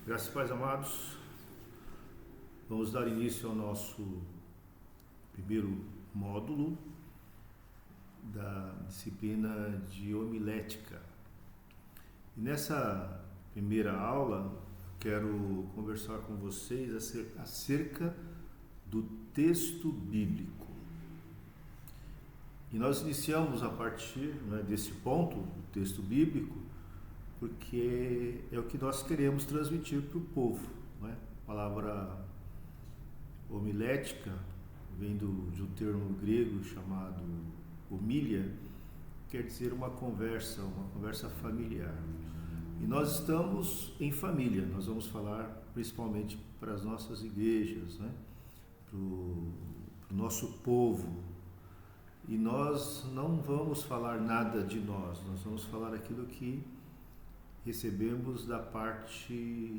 Graças e paz, amados. Vamos dar início ao nosso primeiro módulo da disciplina de homilética. E nessa primeira aula, quero conversar com vocês acerca do texto bíblico. E nós iniciamos a partir desse ponto, o texto bíblico, porque é o que nós queremos transmitir para o povo. A palavra homilética vem de um termo grego chamado homilia, quer dizer uma conversa familiar. E nós estamos em família, nós vamos falar principalmente para as nossas igrejas, para o nosso povo. E nós não vamos falar nada de nós vamos falar aquilo que recebemos da parte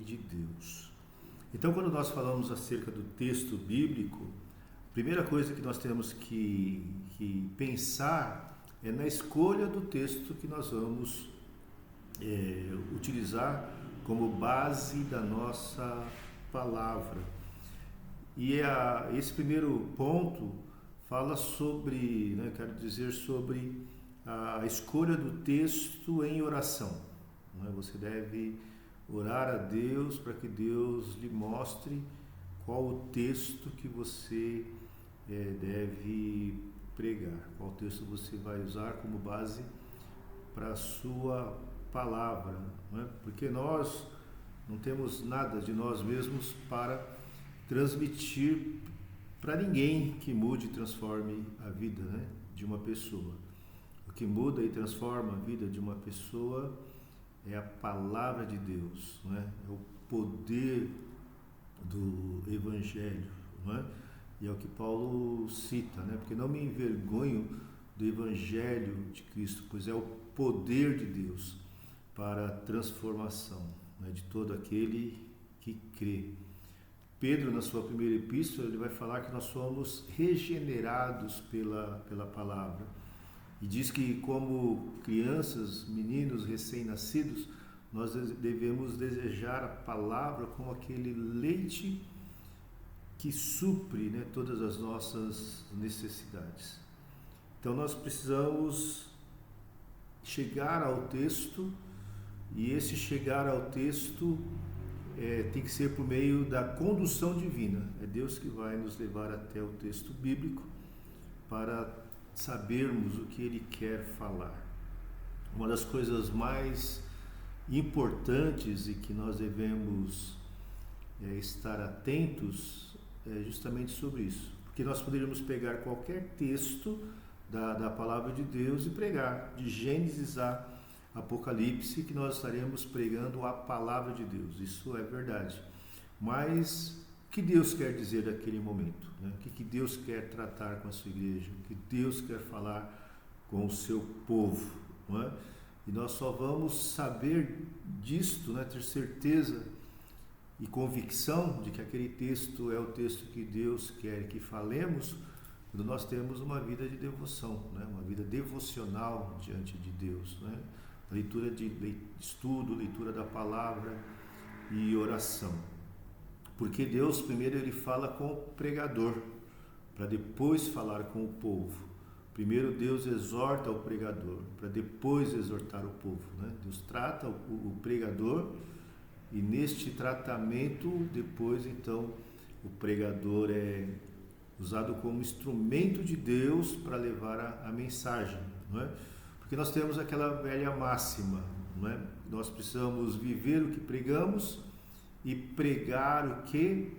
de Deus. Então, quando nós falamos acerca do texto bíblico, a primeira coisa que nós temos que pensar é na escolha do texto que nós vamos utilizar como base da nossa palavra. E esse primeiro ponto fala sobre a escolha do texto em oração. Você deve orar a Deus para que Deus lhe mostre qual o texto que você deve pregar, qual texto você vai usar como base para a sua palavra, porque nós não temos nada de nós mesmos para transmitir para ninguém que mude e transforme a vida de uma pessoa. O que muda e transforma a vida de uma pessoa é a palavra de Deus, é o poder do Evangelho, E é o que Paulo cita, porque não me envergonho do Evangelho de Cristo, pois é o poder de Deus para a transformação de todo aquele que crê. Pedro, na sua primeira epístola, ele vai falar que nós somos regenerados pela palavra. E diz que, como crianças, meninos recém-nascidos, nós devemos desejar a palavra como aquele leite que supre todas as nossas necessidades. Então, nós precisamos chegar ao texto, e esse chegar ao texto tem que ser por meio da condução divina. É Deus que vai nos levar até o texto bíblico para sabermos o que Ele quer falar. Uma das coisas mais importantes e que nós devemos estar atentos é justamente sobre isso, porque nós poderíamos pegar qualquer texto da palavra de Deus e pregar, de Gênesis a Apocalipse, que nós estaremos pregando a palavra de Deus. Isso é verdade. Mas o que Deus quer dizer naquele momento? O que Deus quer tratar com a sua igreja? O que Deus quer falar com o seu povo? E nós só vamos saber disto, ter certeza e convicção de que aquele texto é o texto que Deus quer que falemos, quando nós temos uma vida de devoção, uma vida devocional diante de Deus, leitura de estudo, leitura da palavra e oração. Porque Deus primeiro ele fala com o pregador, para depois falar com o povo. Primeiro Deus exorta o pregador, para depois exortar o povo. Deus trata o pregador e neste tratamento, depois então, o pregador é usado como instrumento de Deus para levar a mensagem. Porque nós temos aquela velha máxima, nós precisamos viver o que pregamos e pregar o que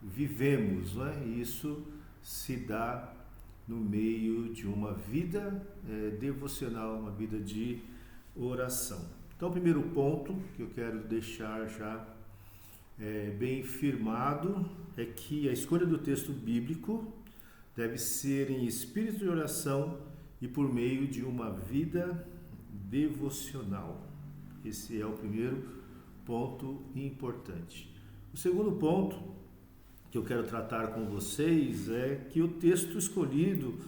vivemos, E isso se dá no meio de uma vida devocional, uma vida de oração. Então, o primeiro ponto que eu quero deixar já bem firmado é que a escolha do texto bíblico deve ser em espírito de oração e por meio de uma vida devocional. Esse é o primeiro ponto importante. O segundo ponto que eu quero tratar com vocês é que o texto escolhido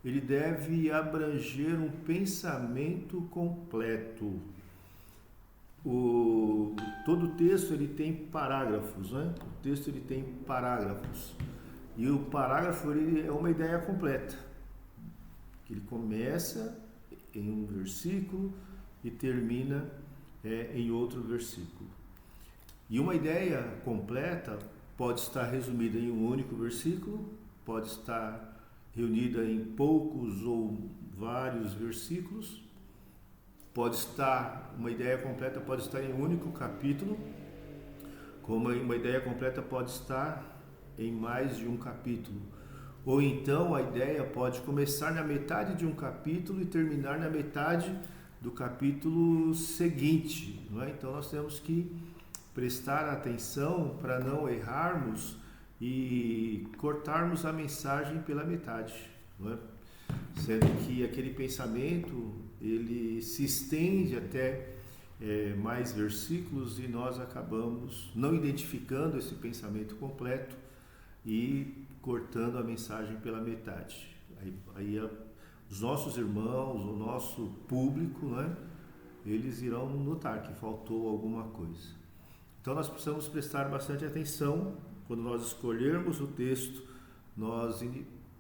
ele deve abranger um pensamento completo. O todo texto ele tem parágrafos, né? O texto ele tem parágrafos. E o parágrafo ele é uma ideia completa. Ele começa em um versículo e termina em outro versículo. E uma ideia completa pode estar resumida em um único versículo, pode estar reunida em poucos ou vários versículos, uma ideia completa pode estar em um único capítulo, como uma ideia completa pode estar em mais de um capítulo. Ou então a ideia pode começar na metade de um capítulo e terminar na metade do capítulo seguinte, não é? Então nós temos que prestar atenção para não errarmos e cortarmos a mensagem pela metade, não é? Sendo que aquele pensamento ele se estende até mais versículos e nós acabamos não identificando esse pensamento completo e cortando a mensagem pela metade. Aí os nossos irmãos, o nosso público, né, eles irão notar que faltou alguma coisa. Então nós precisamos prestar bastante atenção quando nós escolhermos o texto, nós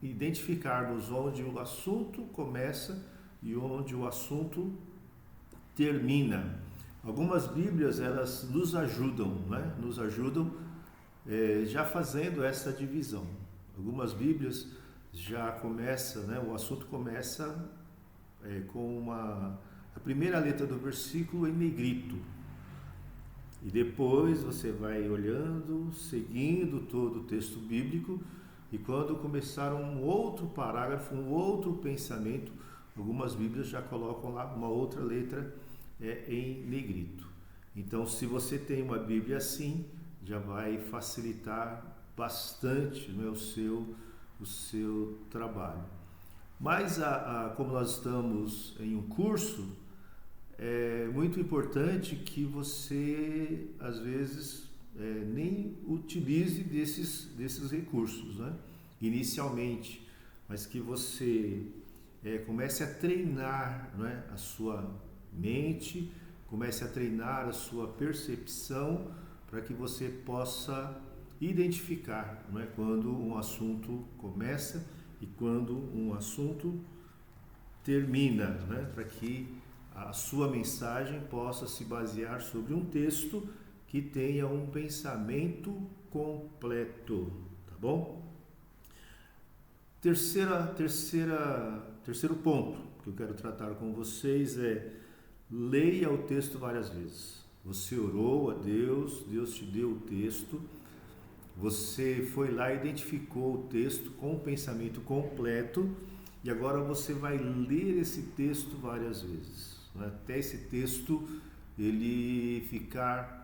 identificarmos onde o assunto começa e onde o assunto termina. Algumas Bíblias elas nos ajudam, né? Nos ajudam já fazendo essa divisão. Algumas Bíblias já começa, né? O assunto começa com a primeira letra do versículo em negrito. E depois você vai olhando, seguindo todo o texto bíblico, e quando começar um outro parágrafo, um outro pensamento, algumas Bíblias já colocam lá uma outra letra em negrito. Então, se você tem uma Bíblia assim, já vai facilitar bastante, né, o seu trabalho. Mas, como nós estamos em um curso, é muito importante que você, às vezes, nem utilize desses recursos, né, inicialmente, mas que você comece a treinar, né, a sua mente, comece a treinar a sua percepção para que você possa identificar, né, quando um assunto começa e quando um assunto termina, né, para que a sua mensagem possa se basear sobre um texto que tenha um pensamento completo, tá bom? Terceiro ponto que eu quero tratar com vocês é: leia o texto várias vezes. Você orou a Deus, Deus te deu o texto, você foi lá e identificou o texto com o pensamento completo e agora você vai ler esse texto várias vezes, né? Até esse texto ele ficar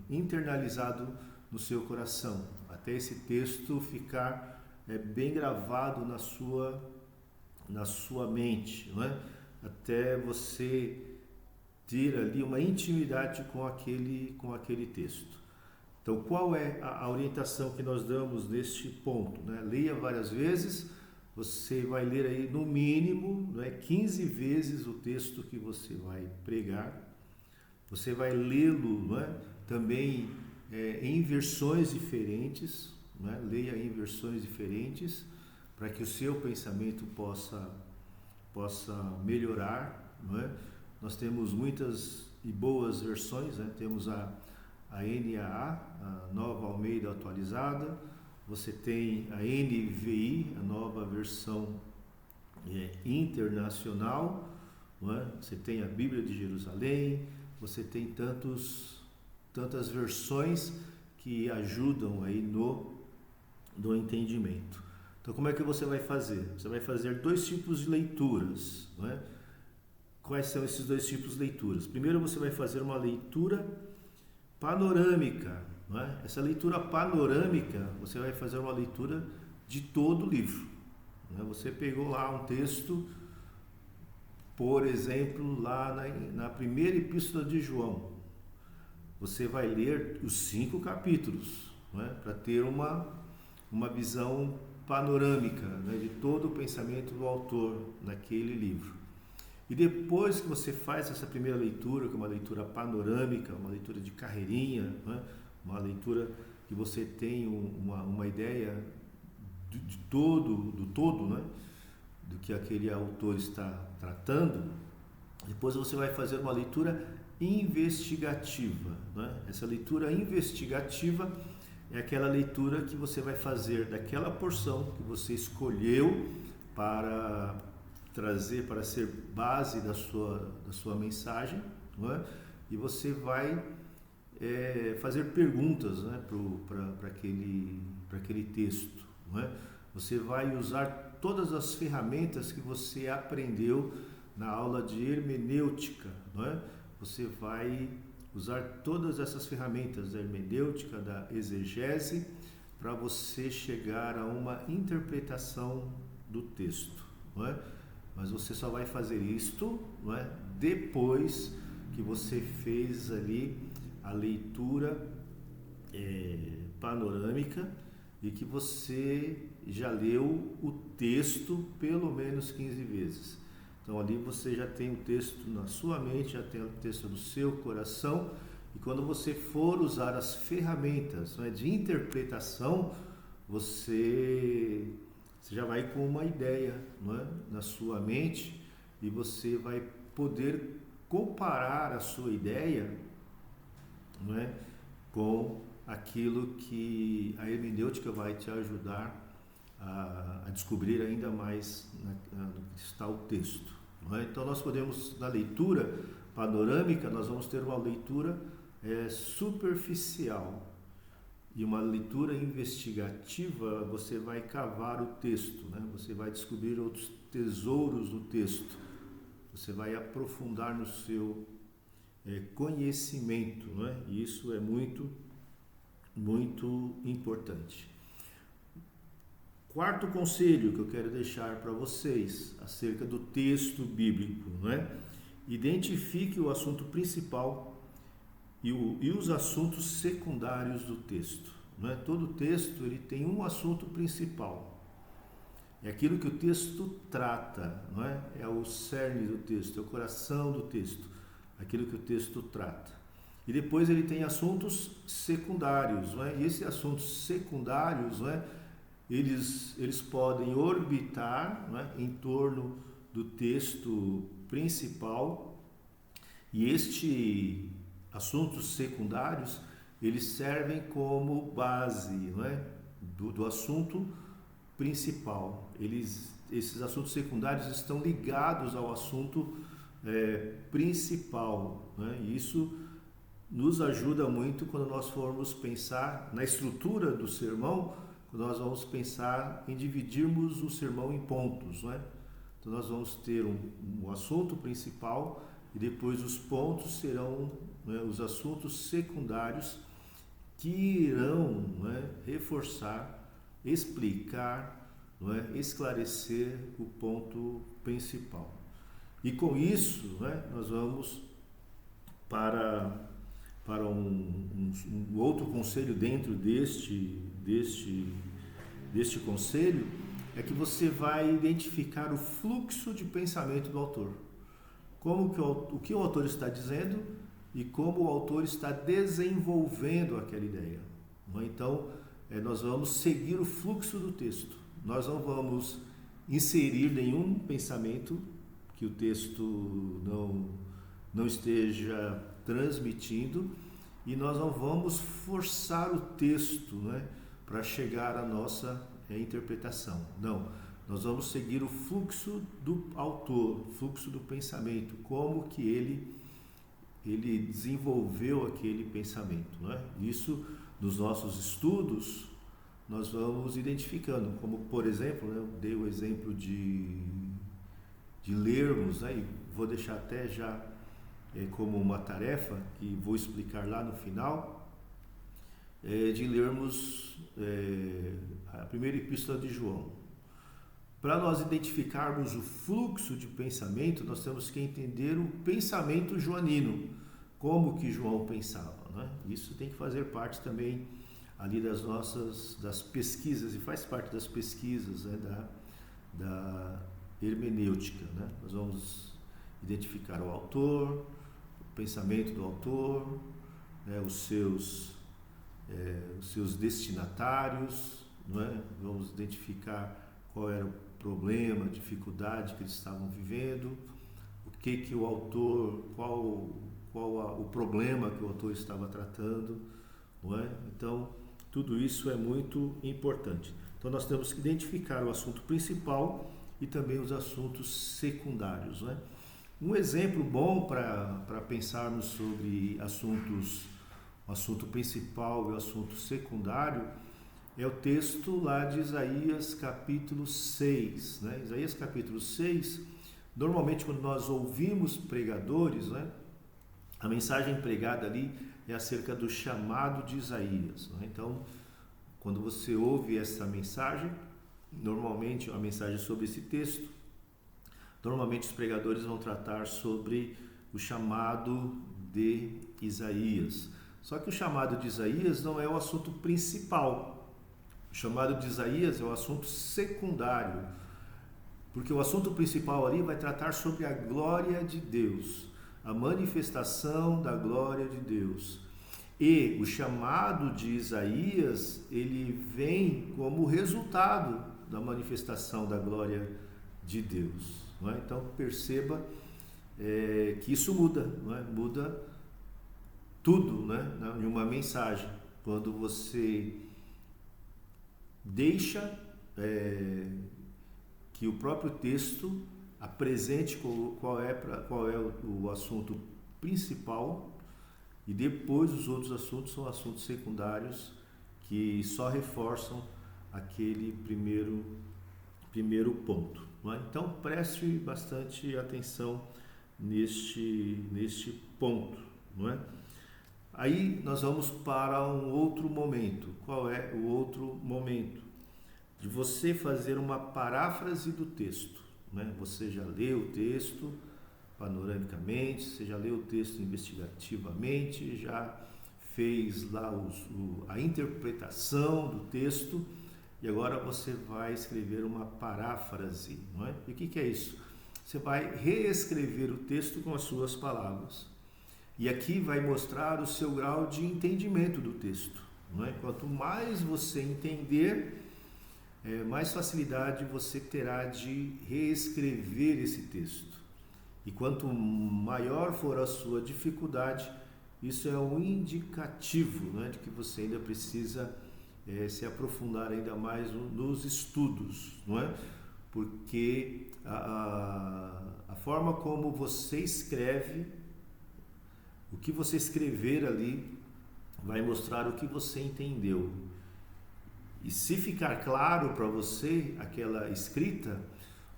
internalizado no seu coração, até esse texto ficar bem gravado na sua mente, não é? Até você ter ali uma intimidade com aquele texto. Então, qual é a orientação que nós damos neste ponto, né? Leia várias vezes, você vai ler aí no mínimo, né, 15 vezes o texto que você vai pregar, você vai lê-lo, né, também em versões diferentes, né? Leia em versões diferentes, para que o seu pensamento possa melhorar, não é? Nós temos muitas e boas versões, né? Temos a NAA, a Nova Almeida Atualizada, você tem a NVI, a Nova Versão Internacional, não é? Você tem a Bíblia de Jerusalém, você tem tantas versões que ajudam aí no entendimento. Então, como é que você vai fazer? Você vai fazer 2 tipos de leituras, não é? Quais são esses 2 tipos de leituras? Primeiro, você vai fazer uma leitura panorâmica, não é? Essa leitura panorâmica, você vai fazer uma leitura de todo o livro, não é? Você pegou lá um texto, por exemplo, lá na primeira epístola de João, você vai ler os 5 capítulos, não é? Para ter uma visão panorâmica, né, de todo o pensamento do autor naquele livro. E depois que você faz essa primeira leitura, que é uma leitura panorâmica, uma leitura de carreirinha, né? Uma leitura que você tem uma ideia do todo, né? Do que aquele autor está tratando, depois você vai fazer uma leitura investigativa, né? Essa leitura investigativa é aquela leitura que você vai fazer daquela porção que você escolheu para trazer, para ser base da sua mensagem, não é? E você vai fazer perguntas, né, para aquele texto, não é? Você vai usar todas as ferramentas que você aprendeu na aula de hermenêutica, não é? Você vai usar todas essas ferramentas da hermenêutica, da exegese, para você chegar a uma interpretação do texto, não é? Mas você só vai fazer isto, não é? Depois que você fez ali a leitura panorâmica e que você já leu o texto pelo menos 15 vezes. Então ali você já tem o texto na sua mente, já tem o texto no seu coração, e quando você for usar as ferramentas, não é, de interpretação, você já vai com uma ideia, não é, na sua mente, e você vai poder comparar a sua ideia, não é, com aquilo que a hermenêutica vai te ajudar a descobrir ainda mais no que está o texto, não é? Então nós podemos, na leitura panorâmica, nós vamos ter uma leitura superficial, e uma leitura investigativa, você vai cavar o texto, né? Você vai descobrir outros tesouros do texto, você vai aprofundar no seu conhecimento, não é? E isso é muito, muito importante. Quarto conselho que eu quero deixar para vocês acerca do texto bíblico, não é? Identifique o assunto principal e os assuntos secundários do texto, não é? Todo texto ele tem um assunto principal, é aquilo que o texto trata, não é? É o cerne do texto, é o coração do texto, aquilo que o texto trata. E depois ele tem assuntos secundários, não é? E esses assuntos secundários, não é? Eles podem orbitar, não é, em torno do texto principal, e estes assuntos secundários eles servem como base, não é, do assunto principal. Esses assuntos secundários estão ligados ao assunto principal, né? E isso nos ajuda muito quando nós formos pensar na estrutura do sermão. Nós vamos pensar em dividirmos o sermão em pontos, não é? Então nós vamos ter um assunto principal e depois os pontos serão, né, os assuntos secundários que irão, não é, reforçar, explicar, não é, esclarecer o ponto principal. E com isso, não é, nós vamos para um outro conselho dentro deste conselho, é que você vai identificar o fluxo de pensamento do autor. O que o autor está dizendo e como o autor está desenvolvendo aquela ideia. Então, nós vamos seguir o fluxo do texto. Nós não vamos inserir nenhum pensamento que o texto não esteja transmitindo, e nós não vamos forçar o texto, né, para chegar à nossa interpretação. Não, nós vamos seguir o fluxo do autor, o fluxo do pensamento, como que ele desenvolveu aquele pensamento, né? Isso, nos nossos estudos, nós vamos identificando, como, por exemplo, né, eu dei o exemplo de lermos, né, e vou deixar até já como uma tarefa, que vou explicar lá no final, de lermos a primeira epístola de João. Para nós identificarmos o fluxo de pensamento, nós temos que entender o pensamento joanino, como que João pensava, né? Isso tem que fazer parte também ali das pesquisas, e faz parte das pesquisas, né, da hermenêutica, né? Nós vamos identificar o autor, o pensamento do autor, né, os seus destinatários, não é? Vamos identificar qual era o problema, a dificuldade que eles estavam vivendo, o que o autor, qual o problema que o autor estava tratando, não é? Então, tudo isso é muito importante. Então, nós temos que identificar o assunto principal e também os assuntos secundários, não é? Um exemplo bom para pensarmos sobre o assunto principal e o assunto secundário é o texto lá de Isaías capítulo 6. Né? Isaías capítulo 6, normalmente quando nós ouvimos pregadores, né, a mensagem pregada ali é acerca do chamado de Isaías. Né? Então, quando você ouve essa mensagem, normalmente uma mensagem sobre esse texto, normalmente os pregadores vão tratar sobre o chamado de Isaías. Só que o chamado de Isaías não é o assunto principal. O chamado de Isaías é o assunto secundário, porque o assunto principal ali vai tratar sobre a glória de Deus, a manifestação da glória de Deus. E o chamado de Isaías, ele vem como resultado da manifestação da glória de Deus. Não é? Então perceba que isso muda, não é? Muda tudo, né? Em uma mensagem. Quando você deixa que o próprio texto apresente qual é o assunto principal, e depois os outros assuntos são assuntos secundários que só reforçam aquele primeiro ponto. Não é? Então preste bastante atenção neste ponto. Não é? Aí nós vamos para um outro momento. Qual é o outro momento? De você fazer uma paráfrase do texto. Né? Você já leu o texto panoramicamente, você já leu o texto investigativamente, já fez lá a interpretação do texto e agora você vai escrever uma paráfrase. Não é? E o que é isso? Você vai reescrever o texto com as suas palavras. E aqui vai mostrar o seu grau de entendimento do texto. Não é? Quanto mais você entender, mais facilidade você terá de reescrever esse texto. E quanto maior for a sua dificuldade, isso é um indicativo, né, de que você ainda precisa se aprofundar ainda mais nos estudos. Não é? Porque a forma como você escreve, o que você escrever ali vai mostrar o que você entendeu. E se ficar claro para você aquela escrita,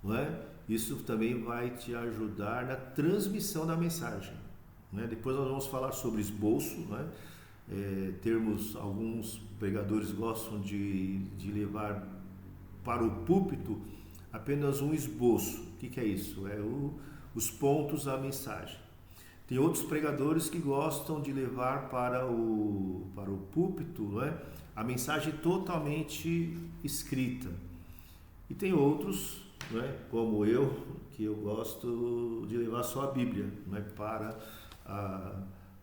não é? Isso também vai te ajudar na transmissão da mensagem. Não é? Depois nós vamos falar sobre esboço. Não é? Alguns pregadores gostam de levar para o púlpito apenas um esboço. O que é isso? Os pontos da mensagem. Tem outros pregadores que gostam de levar para o púlpito, não é? A mensagem totalmente escrita. E tem outros, não é? Como eu, que eu gosto de levar só a Bíblia, não é?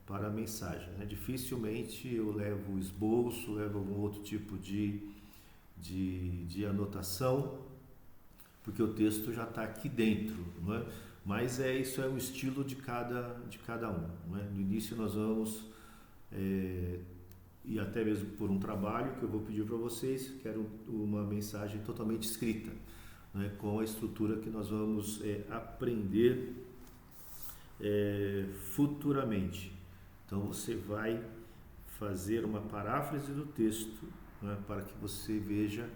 para a mensagem. Né? Dificilmente eu levo esboço, levo algum outro tipo de anotação, porque o texto já está aqui dentro, não é? Mas isso é o estilo de cada um. Não é? No início nós vamos, e até mesmo por um trabalho que eu vou pedir para vocês, quero uma mensagem totalmente escrita, né? Com a estrutura que nós vamos aprender futuramente. Então você vai fazer uma paráfrase do texto, né? Para que você veja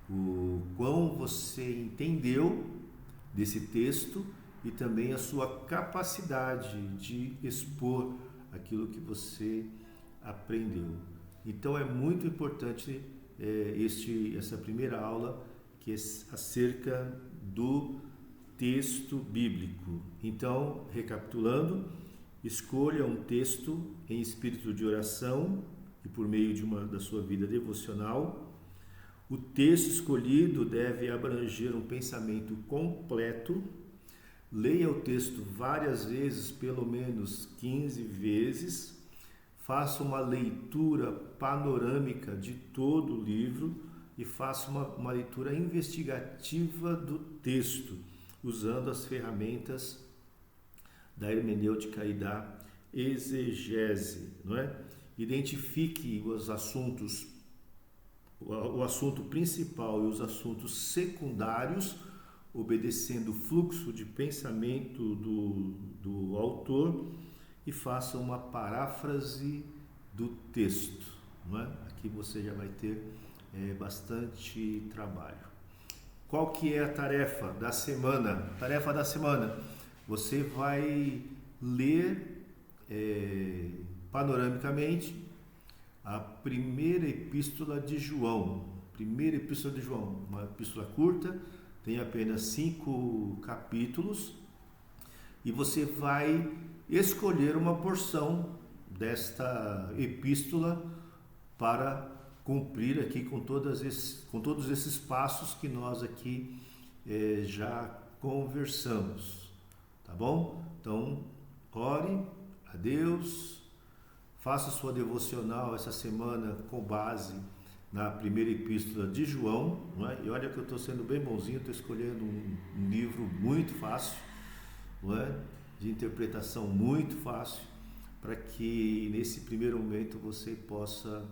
o quão você entendeu desse texto e também a sua capacidade de expor aquilo que você aprendeu. Então é muito importante essa primeira aula, que é acerca do texto bíblico. Então, recapitulando, escolha um texto em espírito de oração e por meio da sua vida devocional. O texto escolhido deve abranger um pensamento completo. leia o texto várias vezes, pelo menos 15 vezes, faça uma leitura panorâmica de todo o livro e faça uma leitura investigativa do texto, usando as ferramentas da hermenêutica e da exegese, não é? Identifique os assuntos, o assunto principal e os assuntos secundários, obedecendo o fluxo de pensamento do autor, e faça uma paráfrase do texto, não é? Aqui você já vai ter bastante trabalho. Qual que é a tarefa da semana? Tarefa da semana: você vai ler panoramicamente a primeira epístola de João. Primeira epístola de João, uma epístola curta, tem apenas 5 capítulos, e você vai escolher uma porção desta epístola para cumprir aqui com todos esses passos que nós aqui já conversamos, tá bom? Então, ore a Deus, faça sua devocional essa semana com base na primeira epístola de João, não é? E olha que eu estou sendo bem bonzinho, estou escolhendo um livro muito fácil, não é? De interpretação muito fácil, para que nesse primeiro momento você possa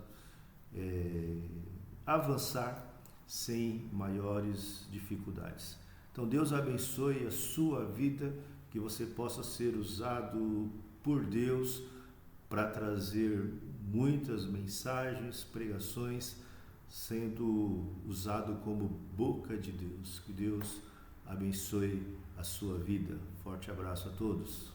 avançar sem maiores dificuldades. Então Deus abençoe a sua vida, que você possa ser usado por Deus para trazer muitas mensagens, pregações, sendo usado como boca de Deus. Que Deus abençoe a sua vida. Forte abraço a todos.